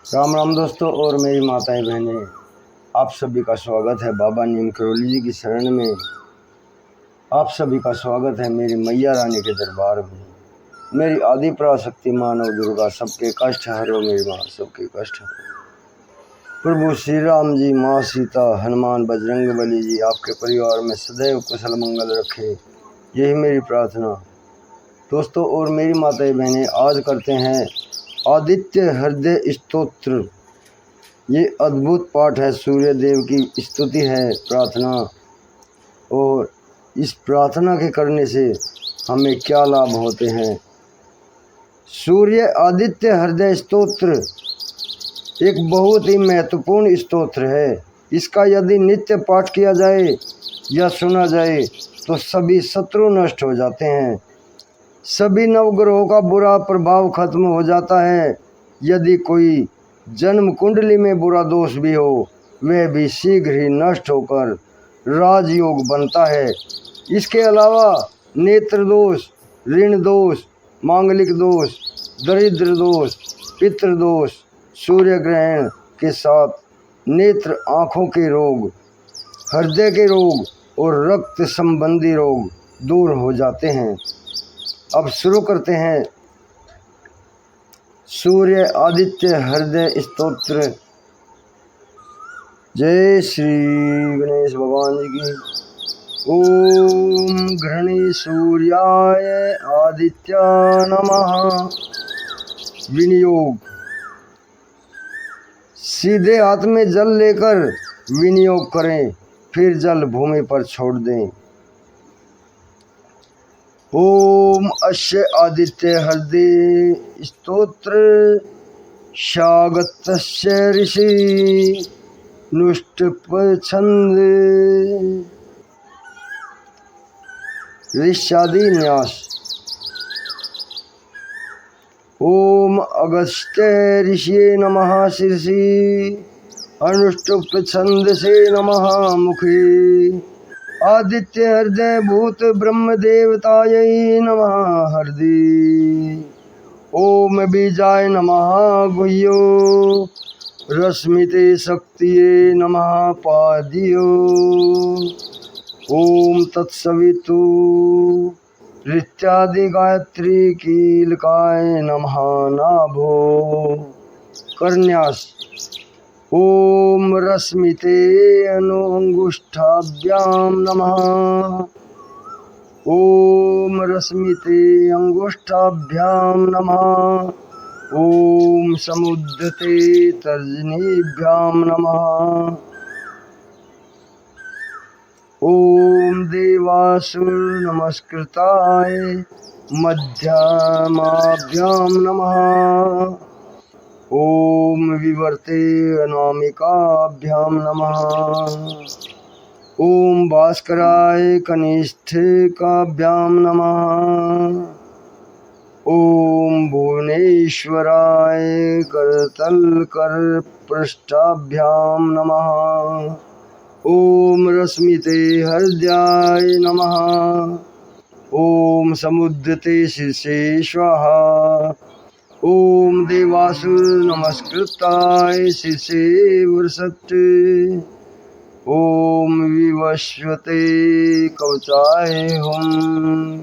राम राम दोस्तों और मेरी माताएं बहनें, आप सभी का स्वागत है बाबा नीम करौली जी की शरण में। आप सभी का स्वागत है मेरी मैया रानी के दरबार में। मेरी आदि पराशक्ति मानव दुर्गा सबके कष्ट हरो, मेरी माँ सबके कष्ट हरो। प्रभु श्री राम जी, माँ सीता, हनुमान, बजरंग बली जी आपके परिवार में सदैव कुशल मंगल रखे, यही मेरी प्रार्थना। दोस्तों और मेरी माताएं बहनें, आज करते हैं आदित्य हृदय स्तोत्र। ये अद्भुत पाठ है, सूर्य देव की स्तुति है, प्रार्थना। और इस प्रार्थना के करने से हमें क्या लाभ होते हैं। सूर्य आदित्य हृदय स्तोत्र एक बहुत ही महत्वपूर्ण स्तोत्र है। इसका यदि नित्य पाठ किया जाए या सुना जाए तो सभी शत्रु नष्ट हो जाते हैं, सभी नवग्रहों का बुरा प्रभाव खत्म हो जाता है। यदि कोई जन्म कुंडली में बुरा दोष भी हो, वह भी शीघ्र ही नष्ट होकर राजयोग बनता है। इसके अलावा नेत्र दोष, ऋण दोष, मांगलिक दोष, दरिद्र दोष, पितृ दोष, सूर्य ग्रहण के साथ नेत्र आँखों के रोग, हृदय के रोग और रक्त संबंधी रोग दूर हो जाते हैं। अब शुरू करते हैं सूर्य आदित्य हृदय स्तोत्र। जय श्री गणेश भगवान जी की। ओम घृणी सूर्याय आदित्याय नमः। विनियोग, सीधे हाथ में जल लेकर विनियोग करें, फिर जल भूमि पर छोड़ दें। ओम अस्य आदित्य हृदय स्तोत्र शागतस्य ऋषि नुष्टपछंद ऋष्यादि न्यास। ओम अगस्त्य ऋषिये नमः शीर्षि अनुष्टुप्छंद से नमः मुखे। आदित्य हृदय भूत ब्रह्म देवतायै नमः हृदय। ओम बीजाय नमः गुह्यो रश्मिते शक्तिये नमः पाद्यो। ओम तत्सवितु ऋत्यादि गायत्री कीलकाय नमः नाभो। करन्यास। ओम रश्मिते अनुअंगुष्ठाभ्यां नमः। ओम रश्मिते अंगुष्ठाभ्यां नमः। ओम समुद्यते तर्जनीभ्यां नमः। ओम देवासुर नमस्कृताय मध्यमाभ्यां नमः। ओम विवर्ते अनामिकाभ्यां नमः। ओम भास्कराय कनिष्ठिकाभ्यां नमः। ओम भुवनेश्वराय करतलकर पृष्ठाभ्यां नमः। ओम रश्मिते हृदयाय नमः। ओम समुद्यते शीर्षे स्वाहा। ओम देवासुर नमस्कृताय शीर्षे वृषट्। ओम विवस्वते कवचाय हुम्।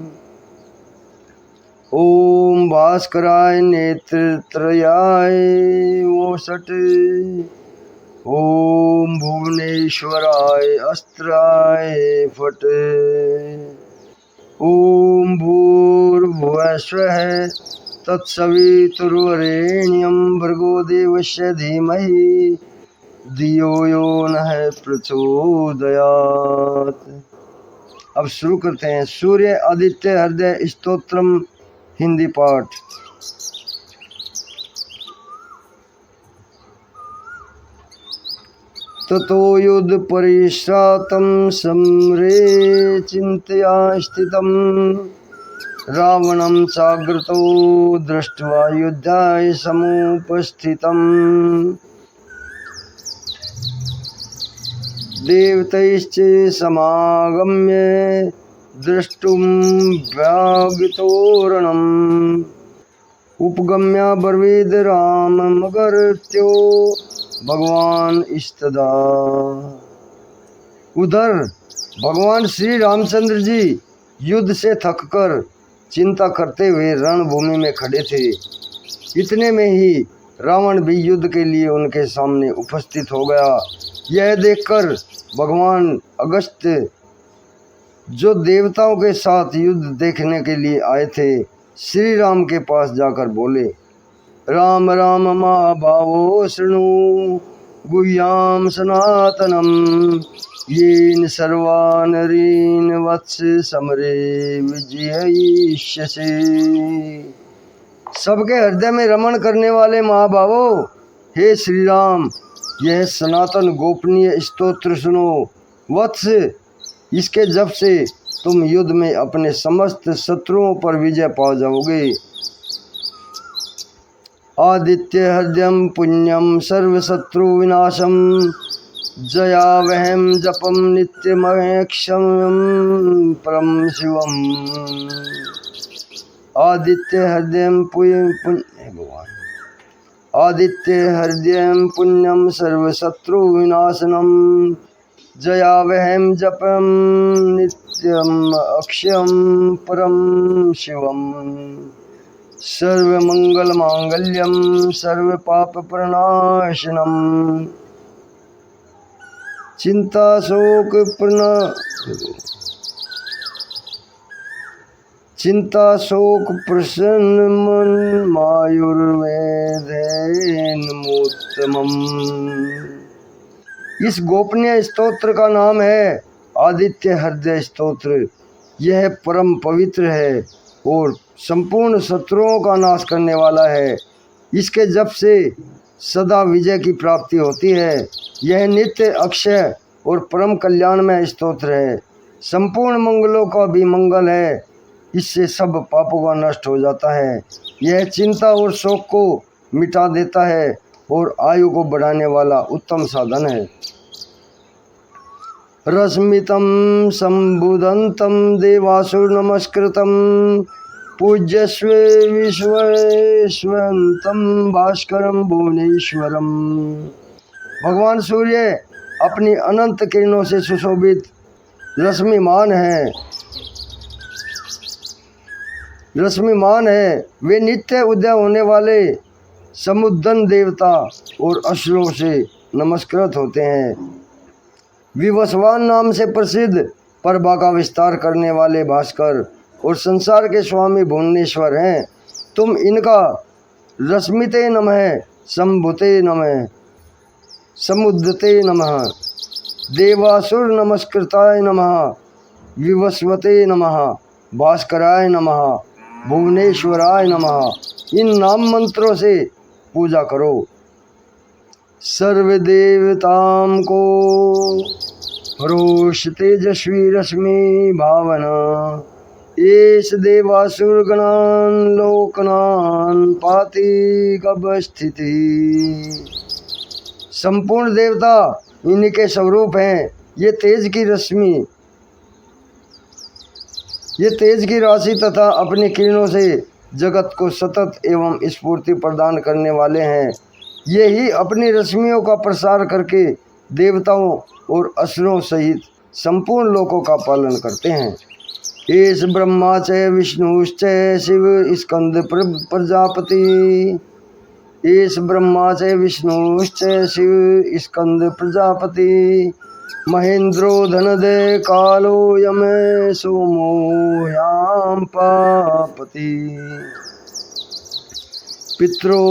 ओम भास्कराय नेत्रत्रयाय वोषट्। ओम भुवनेश्वराय अस्त्राय फट्। ओम भूर्भुवस्वः तत्सवितुर्वरेण्यं भर्गो देवस्य धीमहि धियो यो नः प्रचोदयात्। अब शुरू करते हैं सूर्य आदित्य हृदय स्तोत्रम हिंदी पाठ। ततो युद्ध परिश्रातं समरे चिंतया स्थितं रावणं चाग्रतो दृष्ट्वा युद्धाय समुपस्थितम्। देवतैश्च समागम्य द्रष्टुं व्यागतोरणम्। उपगम्या ब्रवीद राम मगर त्यो भगवान इस्तदा। उधर भगवान श्री रामचंद्र जी युद्ध से थककर चिंता करते हुए रणभूमि में खड़े थे। इतने में ही रावण भी युद्ध के लिए उनके सामने उपस्थित हो गया। यह देखकर भगवान अगस्त्य, जो देवताओं के साथ युद्ध देखने के लिए आए थे, श्री राम के पास जाकर बोले, राम राम महाभावो शृणु गुह्याम सनातनम येन सर्वानरीन वत्स समरे विजयिष्यसे। सबके हृदय में रमण करने वाले महाभावो, हे श्री राम, यह सनातन गोपनीय स्तोत्र सुनो। वत्स, इसके जप से तुम युद्ध में अपने समस्त शत्रुओं पर विजय पा जाओगे। आदित्य हृदयम पुण्यम सर्वशत्रु विनाशम जयावहम जपम नित्यमक्षम परम शिवम। आदित्य हृदयम भगवान आदित्य हृदयम पुण्यम सर्वशत्रु विनाशनम जयावहम जपम नित्यम अक्षयम परम शिवम। सर्वमंगल मांगल्यम सर्व पाप प्रणाशनम चिंता शोक प्रसन्न मन मायुर्वेदेनमोत्तमम्। इस गोपनीय स्तोत्र का नाम है आदित्य हृदय स्तोत्र। यह परम पवित्र है और संपूर्ण शत्रुओं का नाश करने वाला है। इसके जप से सदा विजय की प्राप्ति होती है। यह नित्य अक्षय और परम कल्याणमय स्तोत्र है। संपूर्ण मंगलों का भी मंगल है। इससे सब पापों का नष्ट हो जाता है। यह चिंता और शोक को मिटा देता है और आयु को बढ़ाने वाला उत्तम साधन है। रश्मितम संबुदंतम देवासुर नमस्कृतम पूज्यस्व विश्वेश्वरंतम भास्करम भुवनेश्वरम। भगवान सूर्य अपनी अनंत किरणों से सुशोभित रश्मिमान है। वे नित्य उदय होने वाले समुद्दन देवता और असुरों से नमस्कृत होते हैं। विवस्वान नाम से प्रसिद्ध प्रभा का विस्तार करने वाले भास्कर और संसार के स्वामी भुवनेश्वर हैं। तुम इनका रश्मिते नमः, संभुते नमः, समुद्रते नमः, देवासुर नमस्कृताय नमः, विवस्वते नमः, भास्कराय नमः, भुवनेश्वराय नमः, इन नाम मंत्रों से पूजा करो। सर्वदेवताम को रोष तेजस्वी रश्मि भावना एस देवासुर गणान लोकनान पाति कवस्थिति। संपूर्ण देवता इनके स्वरूप हैं। ये तेज की राशि तथा अपनी किरणों से जगत को सतत एवं स्फूर्ति प्रदान करने वाले हैं। ये ही अपनी रश्मियों का प्रसार करके देवताओं और असुरों सहित संपूर्ण लोकों का पालन करते हैं। एस ब्रह्मा च विष्णुश्च शिव स्कंद प्रजापति। एस ब्रह्मा च विष्णुश्च शिव स्कंद प्रजापति। महेंद्रो धनदे कालो यम सोमो याम पापति। पित्रो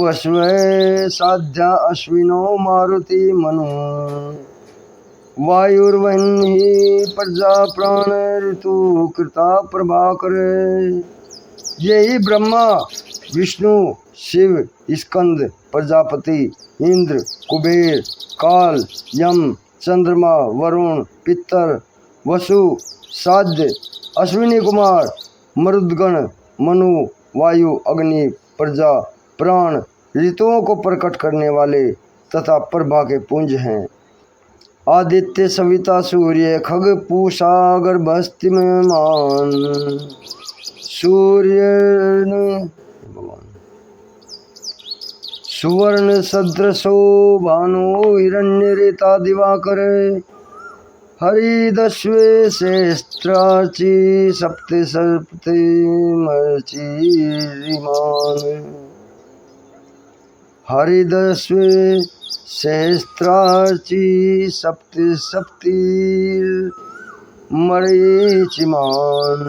वसवे साध्या अश्विनो मारुति मनु। वायुर्वह्नि प्रजा प्राण ऋतु कृता प्रभाकर। यही ब्रह्मा विष्णु शिव स्कंद प्रजापति इंद्र कुबेर काल यम चंद्रमा वरुण पितर वसु साध्य अश्विनी कुमार मरुदगण मनु वायु अग्नि प्रजा प्राण ऋतुओं को प्रकट करने वाले तथा प्रभा के पुंज हैं। आदित्य सविता सूर्य खग पूषा गर्भस्थि में मान। सूर्य सुवर्ण सदृशो भानु हिरण्य रेता दिवाकर। हरिदस्वे सहस्त्राची सप्त सप्ति मर्चिमान। हरिदस्वे सहस्त्राची सप्ति सप्ति मरीचिमान।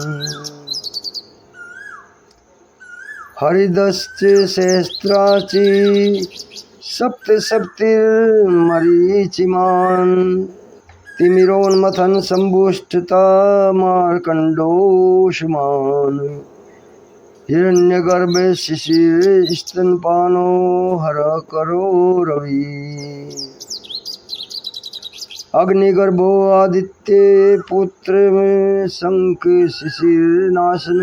हरिदस्ते सहस्त्राची सप्त सप्ति मरीचिमान। तिमिरोन्मथन संभुष्टता मार्कंडोषमान। हिरण्यगर्भ शिशिर स्तनपानो हर करो रवि। अग्निगर्भो आदित्य पुत्र में शंख शिशिर नाशन।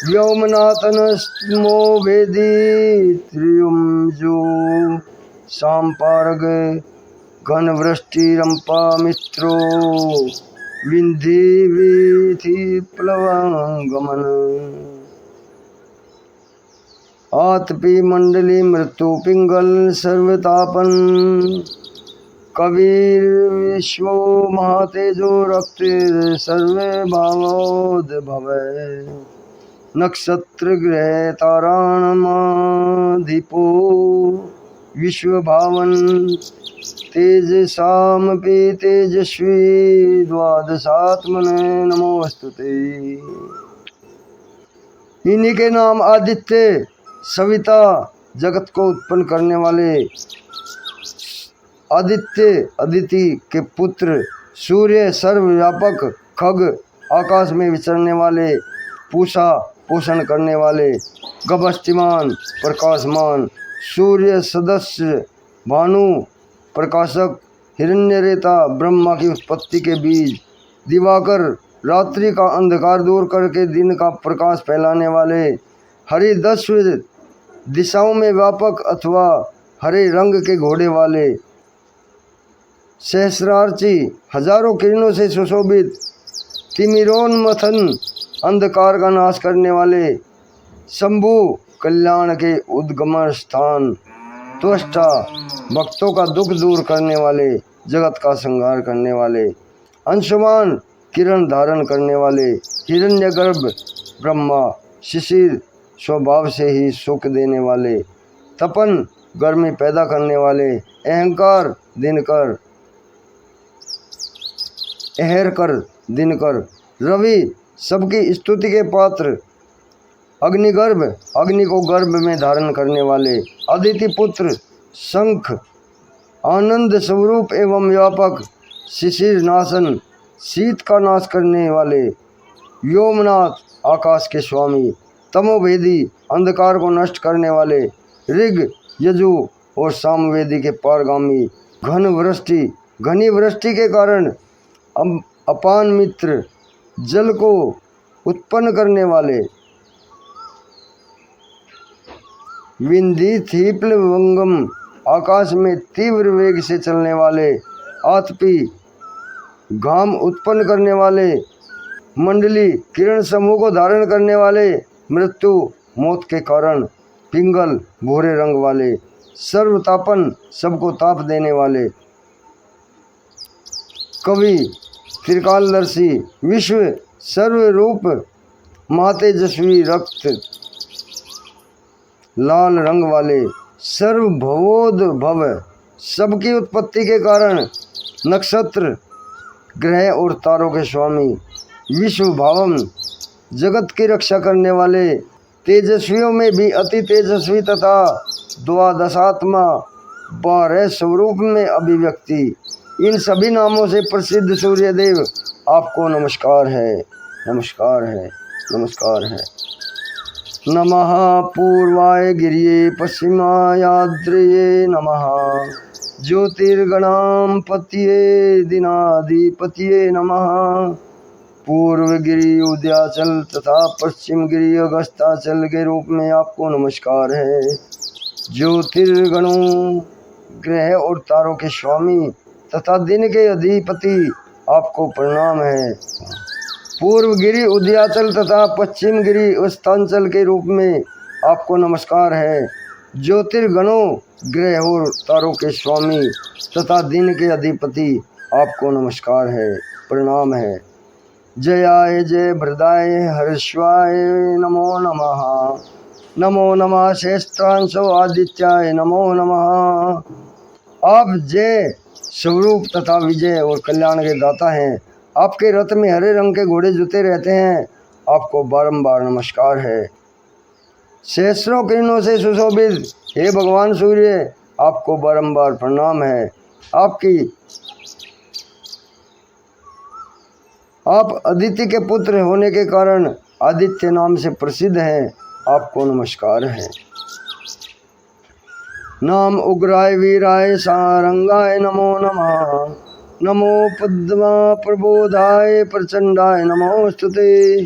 व्योमनाथनस्मो वेदी त्रियुंजो सांपारग। घन वृष्टि रंपा मित्रो विंधी वीथि प्लवगमन। आतपी मंडली मृत्यु पिंगल सर्वतापन। कबीर विश्वो महातेजो रक्त सर्वे भावोद भवे। नक्षत्र ग्रह ताराणामधिपो विश्व भावन। तेज सामपि तेजस्वी द्वादशात्मने नमोस्तुते। इन्हीं के नाम आदित्य सविता जगत को उत्पन्न करने वाले आदित्य अदिति के पुत्र। सूर्य सर्वव्यापक खग आकाश में विचरने वाले। पूषा पोषण करने वाले। गभस्तिमान प्रकाशमान। सूर्य सदस्य भानु प्रकाशक। हिरण्य रेता ब्रह्मा की उत्पत्ति के बीज। दिवाकर रात्रि का अंधकार दूर करके दिन का प्रकाश फैलाने वाले। हरिदस्व दिशाओं में व्यापक अथवा हरे रंग के घोड़े वाले। सहस्रार्ची हजारों किरणों से सुशोभित। तिमिरोन्मथन अंधकार का नाश करने वाले। शंभु कल्याण के उद्गम स्थान। त्वष्टा भक्तों का दुख दूर करने वाले। जगत का संहार करने वाले। अंशुमान किरण धारण करने वाले। हिरण्यगर्भ ब्रह्मा। शिशिर स्वभाव से ही सुख देने वाले। तपन गर्मी पैदा करने वाले। अहंकार दिनकर अहरकर दिनकर। रवि सबकी स्तुति के पात्र। अग्निगर्भ अग्नि को गर्भ में धारण करने वाले। अदिति पुत्र शंख आनंद स्वरूप एवं व्यापक। शिशिर नाशन शीत का नाश करने वाले। व्योमनाथ आकाश के स्वामी। तमोभेदी अंधकार को नष्ट करने वाले। ऋग यजु और सामवेदी के पारगामी। घन वृष्टि घनी वृष्टि के कारण अपान मित्र जल को उत्पन्न करने वाले। विंधी थीप्ल वंगम आकाश में तीव्र वेग से चलने वाले। आतपी घाम उत्पन्न करने वाले। मंडली किरण समूह को धारण करने वाले। मृत्यु मौत के कारण। पिंगल भूरे रंग वाले। सर्वतापन सबको ताप देने वाले। कवि त्रिकालदर्शी विश्व सर्वरूप महातेजस्वी रक्त लाल रंग वाले। सर्वभवोद भव सबकी उत्पत्ति के कारण। नक्षत्र ग्रह और तारों के स्वामी। विश्व भावम जगत की रक्षा करने वाले। तेजस्वियों में भी अति तेजस्वी तथा द्वादशात्मा 12 स्वरूप में अभिव्यक्ति। इन सभी नामों से प्रसिद्ध सूर्यदेव आपको नमस्कार है, नमस्कार है, नमस्कार है। नमः पूर्वाय गिरिये पश्चिमायाद्रये नमः। ज्योतिर्गणाम पतिये दिनाधिपतिये नमः। पूर्व गिरि उदयाचल तथा पश्चिम गिरि अगस्ताचल के रूप में आपको नमस्कार है। ज्योतिर्गणों ग्रह और तारों के स्वामी तथा दिन के अधिपति आपको प्रणाम है। पूर्व गिरि उदयाचल तथा पश्चिम गिरि उस्तांचल के रूप में आपको नमस्कार है। ज्योतिर्गणों ग्रह और तारों के स्वामी तथा दिन के अधिपति आपको नमस्कार है, प्रणाम है। जयाय जय भृदाय हर्षवाय नमो नमः। नमो नमः श्रेष्ठांशो आदित्याय नमो नमः। आप जय स्वरूप तथा विजय और कल्याण के दाता हैं। आपके रथ में हरे रंग के घोड़े जुते रहते हैं, आपको बारंबार नमस्कार है। सहस्रों किरणों से सुशोभित हे भगवान सूर्य, आपको बारंबार प्रणाम है। आप अदिति के पुत्र होने के कारण आदित्य नाम से प्रसिद्ध हैं, आपको नमस्कार है। नाम उग्राय वीराय सारंगाय नमो नमः। नमो पद्मा प्रबोधाय प्रचंडाय नमोस्तुते।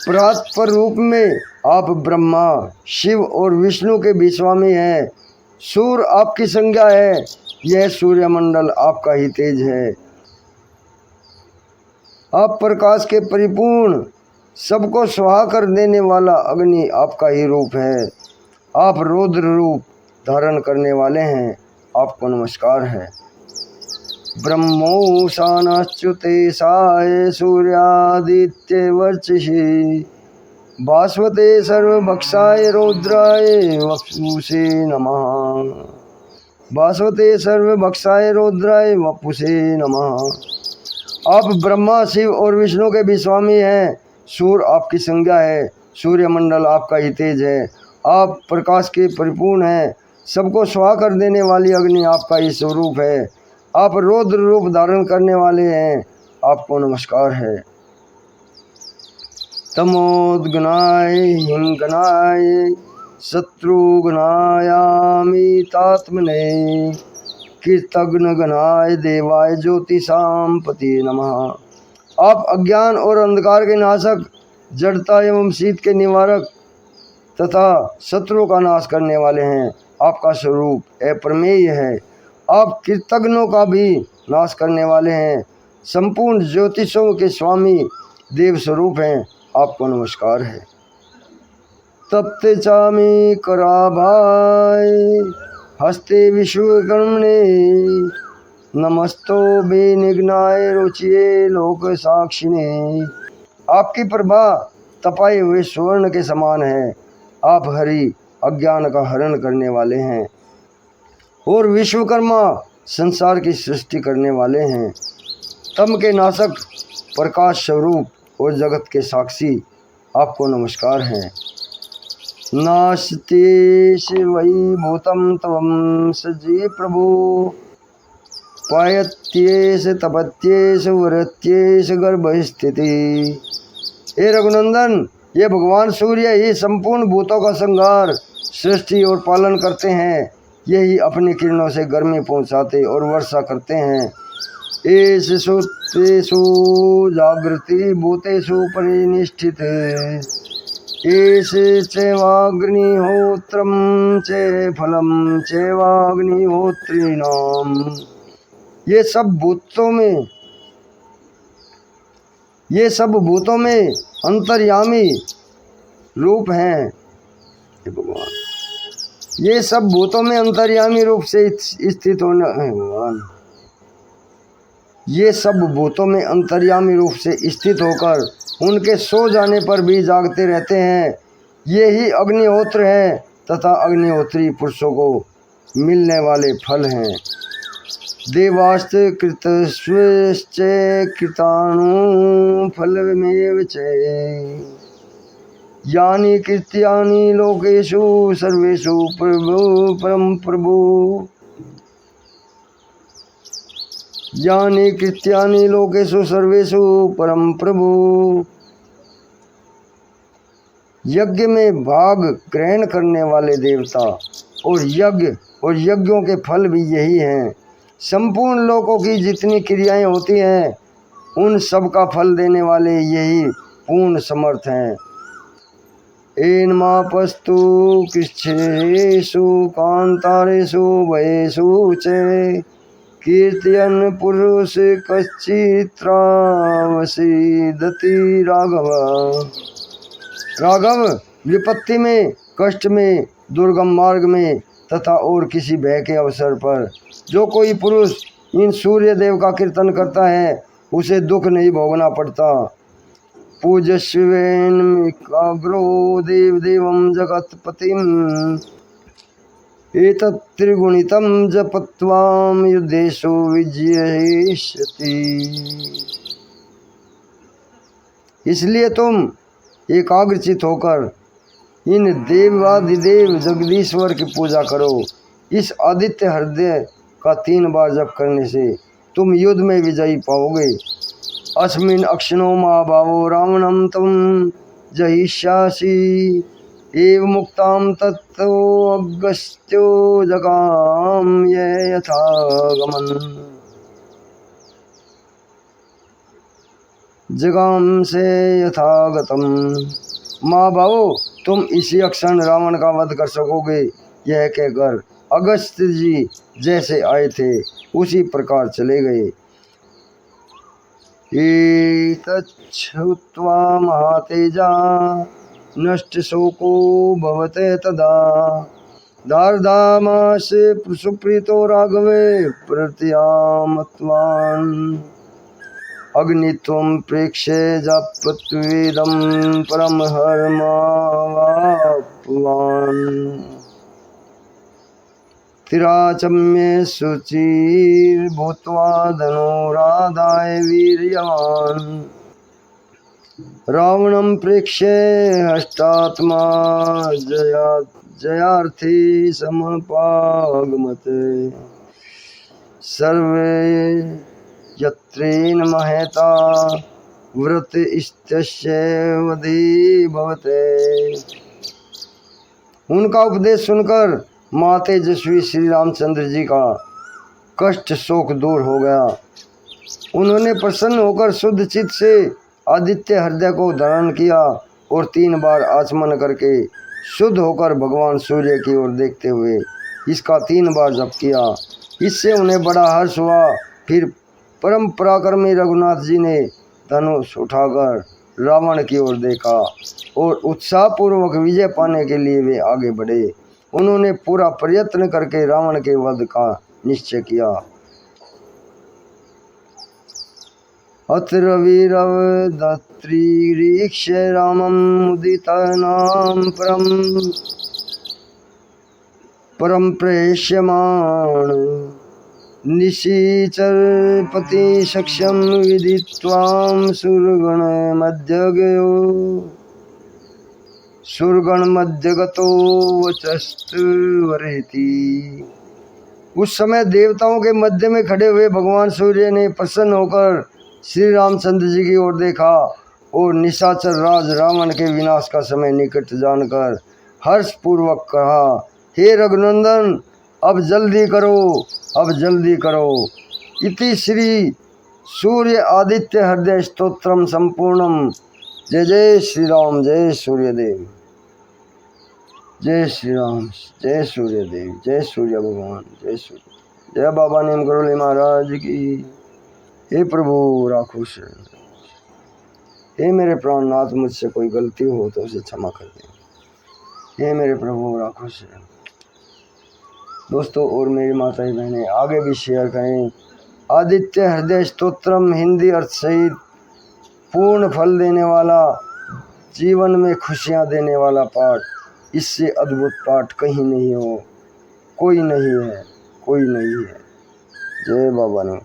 परात्पर रूप में आप ब्रह्मा, शिव और विष्णु के भी स्वामी हैं। सूर्य आपकी संज्ञा है, यह सूर्यमंडल आपका ही तेज है। आप प्रकाश के परिपूर्ण, सबको स्वाहा कर देने वाला अग्नि आपका ही रूप है। आप रौद्र रूप धारण करने वाले हैं, आपको नमस्कार है। ब्रह्मोशानाच्युते साय सूर्यादित्य वर्चसि भास्वते सर्वभक्षाय रौद्राय वपुषे नमः। भास्वते सर्वभक्षाय रौद्राय वपुषे नमः। आप ब्रह्मा, शिव और विष्णु के भी स्वामी हैं। सूर्य आपकी संज्ञा है, सूर्यमंडल आपका ही तेज है। आप प्रकाश के परिपूर्ण हैं, सबको स्वाहा कर देने वाली अग्नि आपका ही स्वरूप है। आप रौद्र रूप धारण करने वाले हैं, आपको नमस्कार है। तमोद्गनाय हिमगनाय शत्रुघ्नायामितात्मने कृतघ्नगनाय देवाय ज्योतिषां पते नमः। आप अज्ञान और अंधकार के नाशक, जड़ता एवं शीत के निवारक तथा शत्रुओं का नाश करने वाले हैं। आपका स्वरूप अप्रमेय है। आप कृतघ्नों का भी नाश करने वाले हैं। संपूर्ण ज्योतिषों के स्वामी देव स्वरूप हैं, आपको नमस्कार है। तप्ते चामी कराभाय हस्ते विश्वकर्मणे नमस्तो बेनिघ्नाय रुचिये लोक साक्षिणे। आपकी प्रभा तपाए हुए स्वर्ण के समान है। आप हरि अज्ञान का हरण करने वाले हैं और विश्वकर्मा संसार की सृष्टि करने वाले हैं। तम के नाशक, प्रकाश स्वरूप और जगत के साक्षी, आपको नमस्कार है। नास्तेश वै भूतम तवं सजी प्रभु पायत्येश तपत्येश वरत्येश गर्भ स्थिति। हे रघुनंदन, ये भगवान सूर्य ही संपूर्ण भूतों का संहार, सृष्टि और पालन करते हैं। यही अपनी किरणों से गर्मी पहुँचाते और वर्षा करते हैं। एषु तेषु जागृति भूतेषु परिनिष्ठित एष चैवाग्निहोत्रं च फलं चैवाग्निहोत्रिणाम्। ये सब भूतों में अंतर्यामी रूप हैं। भगवान, ये सब भूतों में अंतर्यामी रूप से स्थित होने भगवान, ये सब भूतों में अंतर्यामी रूप से स्थित होकर उनके सो जाने पर भी जागते रहते हैं। ये ही अग्निहोत्र हैं तथा अग्निहोत्री पुरुषों को मिलने वाले फल हैं। देवाश्च कृतस्वश्च कृतानु फलमेव च यानि कृत्यानि लोकेषु सर्वेषु परम प्रभु। यानि कृत्यानि लोकेषु सर्वेषु परम प्रभु। यज्ञ में भाग ग्रहण करने वाले देवता और यज्ञों के फल भी यही हैं। संपूर्ण लोकों की जितनी क्रियाएं होती हैं, उन सब का फल देने वाले यही पूर्ण समर्थ हैं। एनमापस्तु कृच्छ्रेषु कांतारेषु वयेषु च कीर्तयन पुरुष कश्चित्रावसीदति राघव। राघव, विपत्ति में, कष्ट में, दुर्गम मार्ग में तथा और किसी भय के अवसर पर जो कोई पुरुष इन सूर्य देव का कीर्तन करता है उसे दुख नहीं भोगना पड़ता। पूजस्वेन्मिकाग्रो देव देवं जगत्पतिम् एतत् त्रिगुणितं जपत्वां युद्धेषु विजयिष्यति। इसलिए तुम एकाग्रचित होकर इन देवादिदेव जगदीश्वर की पूजा करो। इस आदित्य हृदय का 3 बार जप करने से तुम युद्ध में विजयी पाओगे। अस्मिन् अक्षणो महाभावो रावणं तम जहिष्यासि एव मुक्तां तत्तो अगस्त्यो जगाम ये यथागमन। जगाम से यथागतम। महाभावो, तुम इसी क्षण रावण का वध कर सकोगे। यह कहकर अगस्त्य जी जैसे आए थे उसी प्रकार चले गए। एतच्छ्रुत्वा महातेजा नष्ट शोको भवते तदा दार्धामास सुप्रीतो राघवे प्रत्यामत्वान् अग्नित्वं प्रेक्ष्य जपत्वेदं परम हर्मावाप्वान् तिराचम्ये शुचिर्भूत्वा धनुरादाय वीर्यवान् रावणं प्रेक्ष्य हष्टात्मा जयार्थी समपागमते सर्वे यत्रेन महता व्रत इत्यस्य वधि भवते। उनका उपदेश सुनकर माते तेजस्वी श्री रामचंद्र जी का कष्ट शोक दूर हो गया। उन्होंने प्रसन्न होकर शुद्ध चित्त से आदित्य हृदय को धारण किया और 3 बार आचमन करके शुद्ध होकर भगवान सूर्य की ओर देखते हुए इसका 3 बार जप किया। इससे उन्हें बड़ा हर्ष हुआ। फिर परम पराक्रमी रघुनाथ जी ने धनुष उठाकर रावण की ओर देखा और उत्साहपूर्वक विजय पाने के लिए वे आगे बढ़े। उन्होंने पूरा प्रयत्न करके रावण के वध का निश्चय किया। अथ रविरवदत्रीरीक्ष रामं मुदितानां परम प्रेष्यमाण निशीचरपति सक्षम विदित्वां सुरगण मध्यगतो वचस्तुवरेति। उस समय देवताओं के मध्य में खड़े हुए भगवान सूर्य ने प्रसन्न होकर श्री रामचंद्र जी की ओर देखा और निशाचर राज रावण के विनाश का समय निकट जानकर हर्ष पूर्वक कहा, हे रघुनंदन, अब जल्दी करो, अब जल्दी करो। इति श्री सूर्य आदित्य हृदय स्तोत्रम संपूर्णम। जय जय श्री राम, जय सूर्यदेव, जय श्री राम, जय सूर्यदेव, जय सूर्य भगवान, जय सूर्य, जय बाबा नीम करोली महाराज की। हे प्रभु राखो से, हे मेरे प्राणनाथ, मुझसे कोई गलती हो तो उसे क्षमा कर दे। हे मेरे प्रभु राखो से। दोस्तों और मेरी माताएं बहनें आगे भी शेयर करें। आदित्य हृदय स्तोत्रम हिंदी अर्थ सहित पूर्ण फल देने वाला, जीवन में खुशियां देने वाला पाठ। इससे अद्भुत पाठ कहीं नहीं हो, कोई नहीं है, कोई नहीं है। जय बाबा नाम।